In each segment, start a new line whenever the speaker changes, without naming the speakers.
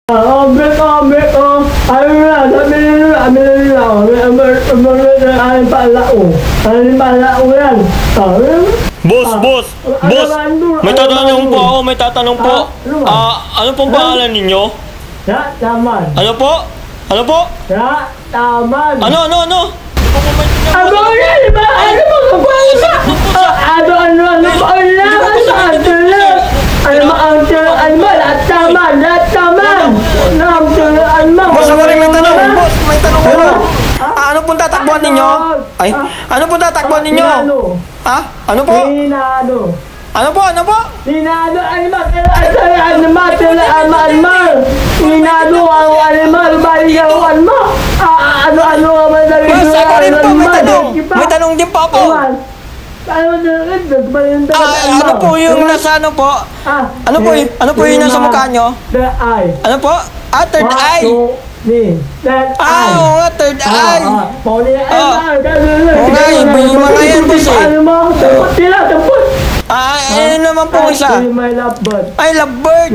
Ano na, sabi nila, ano pala yan.
Boss, may tatanong po. Ano pong pangalan ninyo?
Taman.
Ano po?
Taman.
Ano?
Ano yan, ba? Ano ba kapag
Boss, ako rin may tanong. Boss, may tanong ako. Ano pong tatakbuhan ninyo? Ay, ano pong tatakbuhan ninyo? Ha? Ano po? Ano po? Boss, ako rin po may tanong. May tanong din po ako. Ano po yung nasa ano po? Ano po yung nasa mukha nyo? Ano po? Third eye. Oo nga, third eye. Oo nga, yung mga yan, boss eh. Ano naman po isa? Ay, lovebird.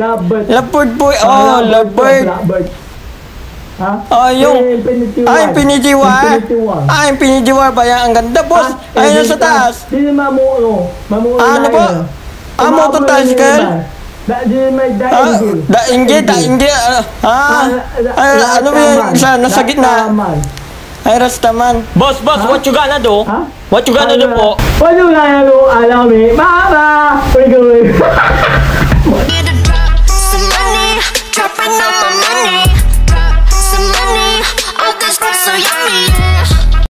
Lovebird po. Lovebird. Infinity War. Infinity War ba yan? Ang ganda, boss. Ayun sa taas. Ano po? Motorcycle? Daingge. Ano ba yung isa? Nasa gitna. Ay, Rastaman. Boss, what you gonna do? What you gonna do po?
What you gonna do? Alam mo, Mama!